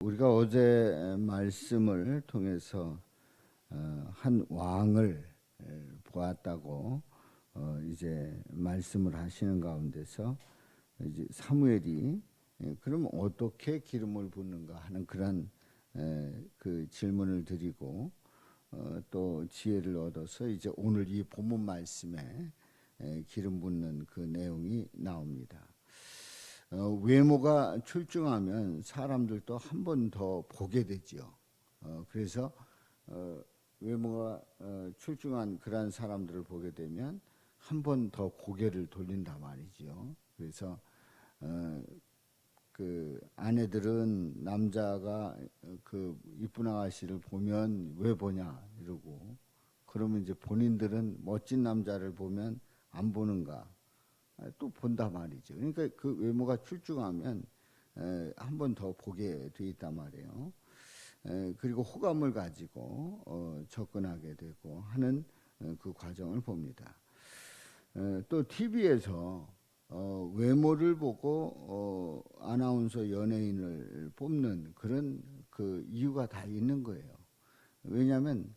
우리가 어제 말씀을 통해서 한 왕을 보았다고 이제 말씀을 하시는 가운데서 이제 사무엘이 그럼 어떻게 기름을 붓는가 하는 그런 그 질문을 드리고 또 지혜를 얻어서 이제 오늘 이 본문 말씀에 기름 붓는 그 내용이 나옵니다. 외모가 출중하면 사람들도 한 번 더 보게 되지요. 그래서 외모가 출중한 그런 사람들을 보게 되면 한 번 더 고개를 돌린다 말이죠. 그래서 그 아내들은 남자가 그 이쁜 아가씨를 보면 왜 보냐 이러고, 그러면 이제 본인들은 멋진 남자를 보면 안 보는가, 또 본다 말이죠. 그러니까 그 외모가 출중하면 한 번 더 보게 돼 있단 말이에요. 그리고 호감을 가지고 접근하게 되고 하는 그 과정을 봅니다. 또 TV에서 외모를 보고 아나운서 연예인을 뽑는 그런 그 이유가 다 있는 거예요. 왜냐하면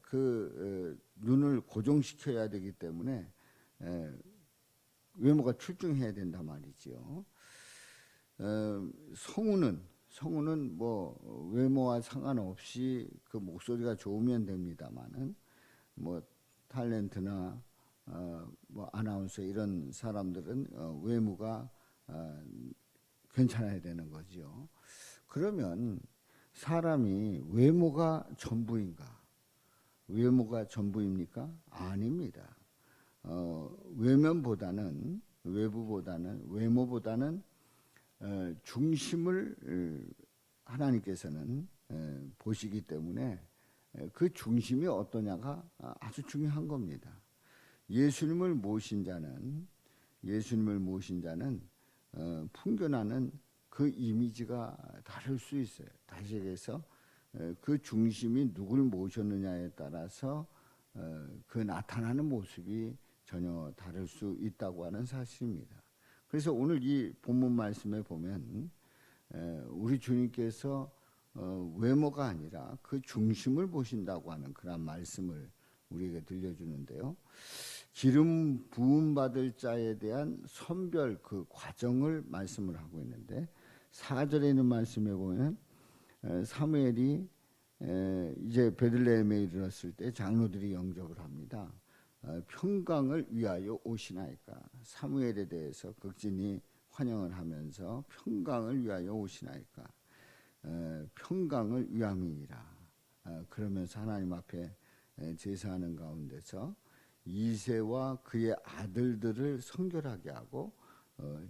그 눈을 고정시켜야 되기 때문에 외모가 출중해야 된단 말이죠. 성우는 뭐 외모와 상관없이 그 목소리가 좋으면 됩니다만은, 뭐 탤런트나 뭐 아나운서 이런 사람들은 외모가 괜찮아야 되는 거죠. 그러면 사람이 외모가 전부인가? 외모가 전부입니까? 아닙니다. 외모보다는 중심을 하나님께서는 보시기 때문에 그 중심이 어떠냐가 아주 중요한 겁니다. 예수님을 모신 자는 풍겨나는 그 이미지가 다를 수 있어요. 다시 얘기해서 그 중심이 누굴 모셨느냐에 따라서 그 나타나는 모습이 전혀 다를 수 있다고 하는 사실입니다. 그래서 오늘 이 본문 말씀에 보면 우리 주님께서 외모가 아니라 그 중심을 보신다고 하는 그런 말씀을 우리에게 들려주는데요. 기름 부음 받을 자에 대한 선별 그 과정을 말씀을 하고 있는데, 4절에 있는 말씀에 보면 사무엘이 이제 베들레헴에 이르렀을 때 장로들이 영접을 합니다. 평강을 위하여 오시나이까. 사무엘에 대해서 극진히 환영을 하면서 평강을 위하여 오시나이까. 평강을 위함이니라. 그러면서 하나님 앞에 제사하는 가운데서 이새와 그의 아들들을 성결하게 하고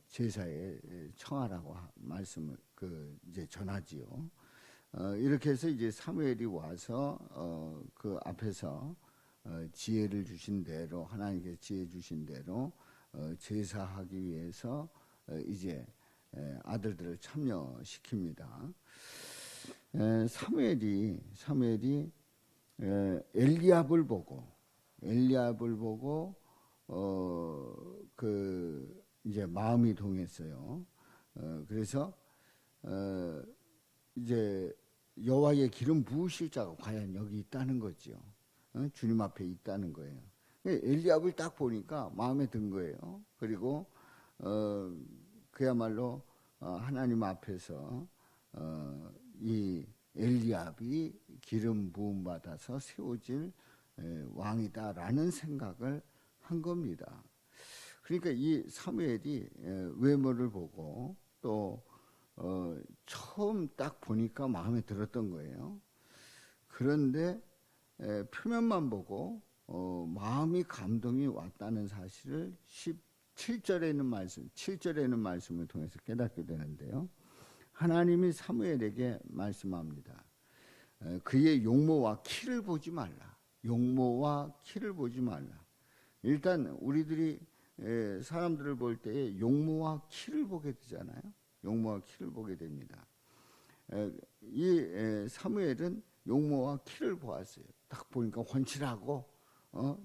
제사에 청하라고 말씀을 이제 전하지요. 이렇게 해서 이제 사무엘이 와서 그 앞에서 지혜를 주신 대로, 하나님께서 지혜 주신 대로 제사하기 위해서 이제 아들들을 참여시킵니다. 사무엘이 엘리압을 보고 그 이제 마음이 동했어요. 그래서 이제 여호와의 기름 부으실 자가 과연 여기 있다는 거죠. 주님 앞에 있다는 거예요. 엘리압을 딱 보니까 마음에 든 거예요. 그리고 그야말로 하나님 앞에서 이 엘리압이 기름 부음 받아서 세워질 왕이다라는 생각을 한 겁니다. 그러니까 이 사무엘이 외모를 보고 또 처음 딱 보니까 마음에 들었던 거예요. 그런데 표면만 보고 마음이 감동이 왔다는 사실을 7절에 있는 말씀을 통해서 깨닫게 되는데요. 하나님이 사무엘에게 말씀합니다. 그의 용모와 키를 보지 말라. 일단 우리들이 사람들을 볼 때 용모와 키를 보게 되잖아요. 용모와 키를 보게 됩니다. 이 사무엘은 용모와 키를 보았어요. 딱 보니까 훤칠하고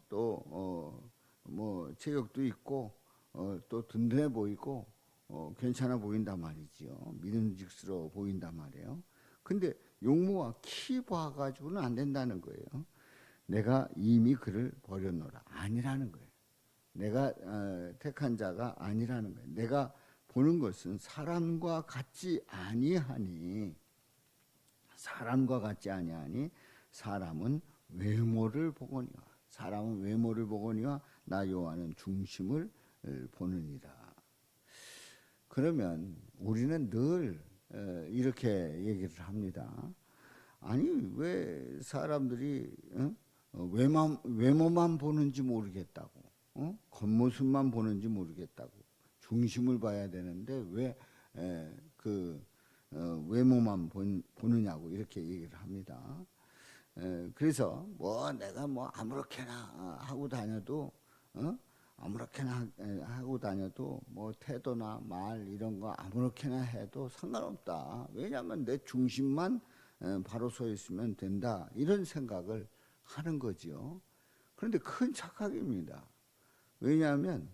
또 뭐 체격도 있고 또 든든해 보이고 괜찮아 보인단 말이지요. 믿음직스러워 보인단 말이에요. 근데 용모와 키 봐가지고는 안 된다는 거예요. 내가 이미 그를 버렸노라. 아니라는 거예요. 내가 택한 자가 아니라는 거예요. 내가 보는 것은 사람과 같지 아니하니, 사람과 같지 아니하니 사람은 외모를 보거니와, 사람은 외모를 보거니와 나 여호와는 중심을 보느니라. 그러면 우리는 늘 이렇게 얘기를 합니다. 아니 왜 사람들이 외모만 보는지 모르겠다고, 겉모습만 보는지 모르겠다고, 중심을 봐야 되는데 왜 외모만 보느냐고 이렇게 얘기를 합니다. 그래서 뭐 내가 뭐 아무렇게나 하고 다녀도 아무렇게나 하고 다녀도 뭐 태도나 말 이런 거 아무렇게나 해도 상관없다. 왜냐하면 내 중심만 바로 서 있으면 된다. 이런 생각을 하는 거죠. 그런데 큰 착각입니다. 왜냐하면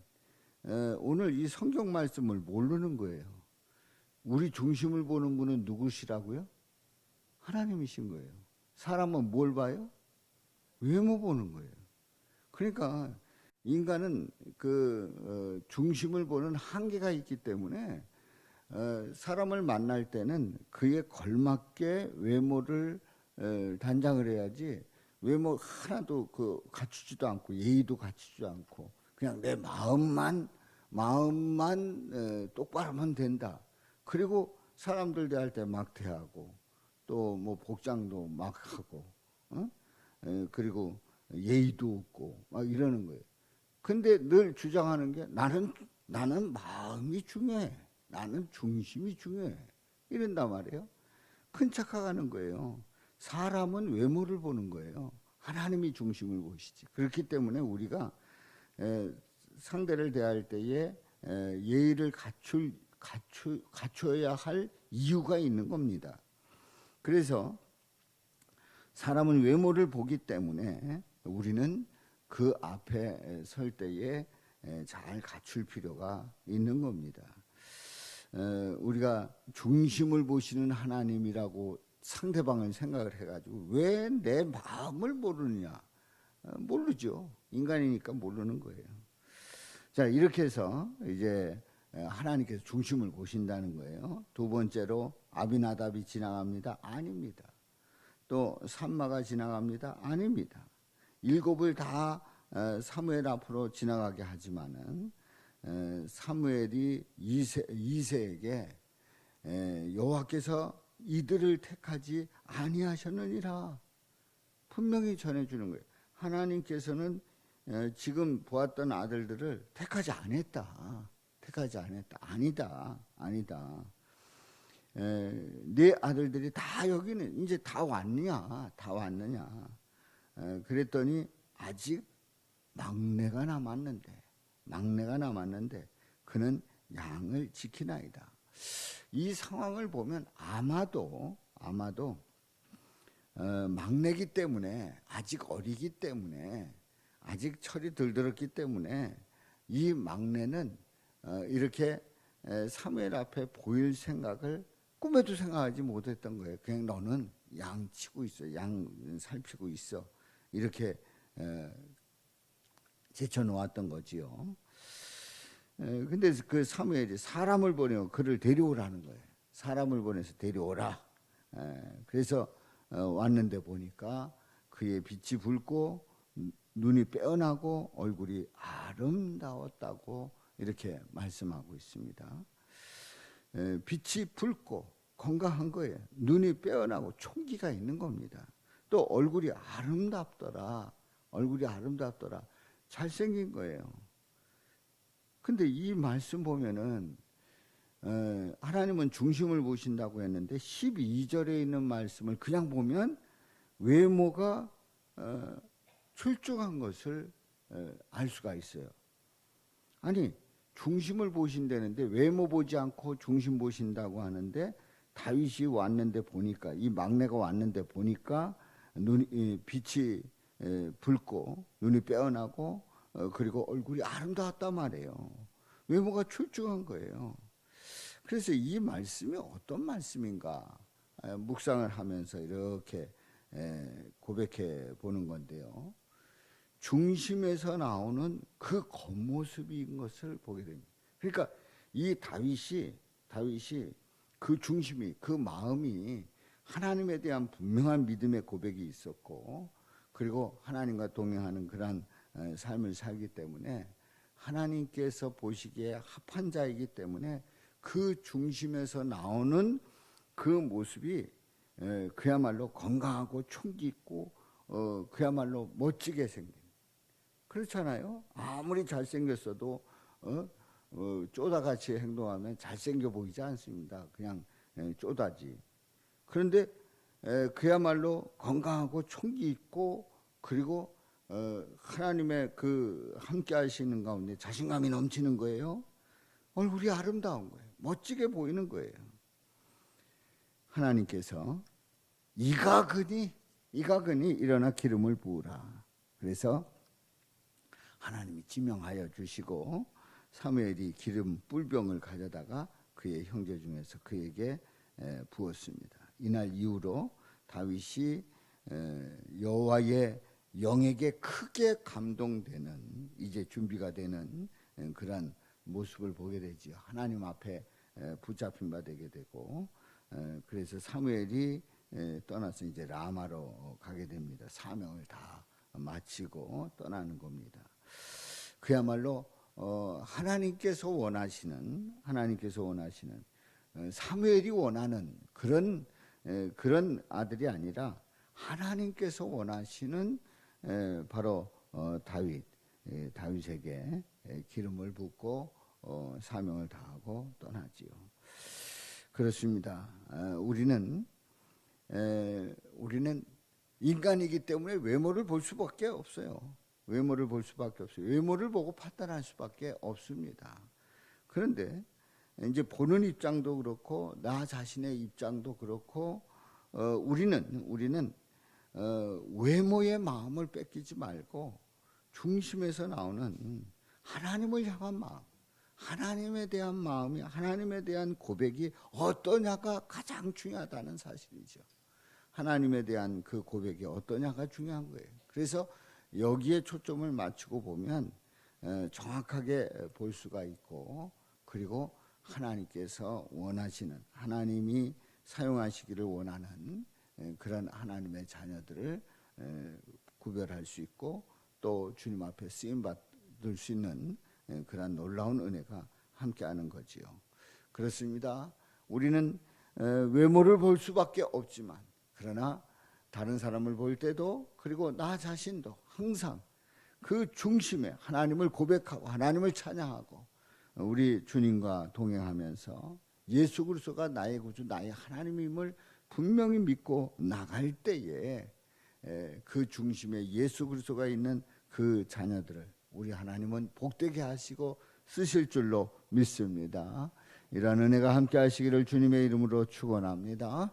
오늘 이 성경 말씀을 모르는 거예요. 우리 중심을 보는 분은 누구시라고요? 하나님이신 거예요. 사람은 뭘 봐요? 외모 보는 거예요. 그러니까 인간은 중심을 보는 한계가 있기 때문에 사람을 만날 때는 그에 걸맞게 외모를 단장을 해야지, 외모 하나도 갖추지도 않고 예의도 갖추지도 않고 그냥 내 마음만 똑바로 하면 된다. 그리고 사람들 대할 때 막 대하고 또 뭐 복장도 막 하고 그리고 예의도 없고 막 이러는 거예요. 근데 늘 주장하는 게 나는 마음이 중요해. 나는 중심이 중요해. 이런단 말이에요. 큰 착각하는 거예요. 사람은 외모를 보는 거예요. 하나님이 중심을 보시지. 그렇기 때문에 우리가 상대를 대할 때에 예의를 갖춰야 할 이유가 있는 겁니다. 그래서 사람은 외모를 보기 때문에 우리는 그 앞에 설 때에 잘 갖출 필요가 있는 겁니다. 우리가 중심을 보시는 하나님이라고 상대방을 생각을 해가지고 왜 내 마음을 모르느냐? 모르죠. 인간이니까 모르는 거예요. 자, 이렇게 해서 이제 하나님께서 중심을 보신다는 거예요. 두 번째로 아비나답이 지나갑니다. 아닙니다. 또 삼마가 지나갑니다. 아닙니다. 일곱을 다 사무엘 앞으로 지나가게 하지만은 사무엘이 이새에게 여호와께서 이들을 택하지 아니하셨느니라 분명히 전해주는 거예요. 하나님께서는 지금 보았던 아들들을 택하지 않았다. 택하지 않았다. 아니다. 네 아들들이 다 여기는 이제 다 왔느냐? 그랬더니 아직 막내가 남았는데 그는 양을 지키나이다. 이 상황을 보면 아마도 막내기 때문에, 아직 어리기 때문에, 아직 철이 덜 들었기 때문에 이 막내는 이렇게 사무엘 앞에 보일 생각을 꿈에도 생각하지 못했던 거예요. 그냥 너는 양 치고 있어, 양 살피고 있어, 이렇게 제쳐놓았던 거지요. 근데 그 사무엘이 사람을 보내고 그를 데려오라는 거예요. 사람을 보내서 데려오라. 그래서 왔는데 보니까 그의 빛이 붉고 눈이 빼어나고 얼굴이 아름다웠다고 이렇게 말씀하고 있습니다. 빛이 붉고 건강한 거예요. 눈이 빼어나고 총기가 있는 겁니다. 또 얼굴이 아름답더라. 잘생긴 거예요. 근데 이 말씀 보면은 하나님은 중심을 보신다고 했는데 12절에 있는 말씀을 그냥 보면 외모가 출중한 것을 알 수가 있어요. 아니 중심을 보신다는데 외모 보지 않고 중심 보신다고 하는데, 다윗이 왔는데 보니까, 이 막내가 왔는데 보니까 빛이 붉고 눈이 빼어나고 그리고 얼굴이 아름다웠단 말이에요. 외모가 출중한 거예요. 그래서 이 말씀이 어떤 말씀인가 묵상을 하면서 이렇게 고백해 보는 건데요. 중심에서 나오는 그 겉모습인 것을 보게 됩니다. 그러니까 이 다윗이 그 중심이, 그 마음이 하나님에 대한 분명한 믿음의 고백이 있었고, 그리고 하나님과 동행하는 그러한 삶을 살기 때문에 하나님께서 보시기에 합한 자이기 때문에 그 중심에서 나오는 그 모습이 그야말로 건강하고 총기 있고 그야말로 멋지게 생긴, 그렇잖아요. 아무리 잘생겼어도 쪼다같이 행동하면 잘생겨 보이지 않습니다. 그냥 쪼다지. 그런데 그야말로 건강하고 총기 있고, 그리고 하나님의 그 함께 하시는 가운데 자신감이 넘치는 거예요. 얼굴이 아름다운 거예요. 멋지게 보이는 거예요. 하나님께서 이가그니 일어나 기름을 부으라. 그래서 하나님이 지명하여 주시고 사무엘이 기름 뿔병을 가져다가 그의 형제 중에서 그에게 부었습니다. 이날 이후로 다윗이 여호와의 영에게 크게 감동되는, 이제 준비가 되는 그런 모습을 보게 되지요. 하나님 앞에 붙잡힌 바 되게 되고, 그래서 사무엘이 떠나서 이제 라마로 가게 됩니다. 사명을 다 마치고 떠나는 겁니다. 그야말로 하나님께서 원하시는 사무엘이 원하는 그런 아들이 아니라 하나님께서 원하시는 바로 다윗에게 기름을 붓고 사명을 다하고 떠나지요. 그렇습니다. 우리는 인간이기 때문에 외모를 볼 수밖에 없어요. 외모를 보고 판단할 수밖에 없습니다. 그런데 이제 보는 입장도 그렇고 나 자신의 입장도 그렇고 우리는 외모의 마음을 뺏기지 말고 중심에서 나오는 하나님을 향한 마음, 하나님에 대한 마음이, 하나님에 대한 고백이 어떠냐가 가장 중요하다는 사실이죠. 하나님에 대한 그 고백이 어떠냐가 중요한 거예요. 그래서 여기에 초점을 맞추고 보면 정확하게 볼 수가 있고, 그리고 하나님께서 원하시는, 하나님이 사용하시기를 원하는 그런 하나님의 자녀들을 구별할 수 있고, 또 주님 앞에 쓰임 받을 수 있는 그런 놀라운 은혜가 함께하는 거지요. 그렇습니다. 우리는 외모를 볼 수밖에 없지만, 그러나 다른 사람을 볼 때도, 그리고 나 자신도 항상 그 중심에 하나님을 고백하고 하나님을 찬양하고 우리 주님과 동행하면서 예수 그리스도가 나의 구주, 나의 하나님임을 분명히 믿고 나갈 때에 그 중심에 예수 그리스도가 있는 그 자녀들을 우리 하나님은 복되게 하시고 쓰실 줄로 믿습니다. 이런 은혜가 함께 하시기를 주님의 이름으로 축원합니다.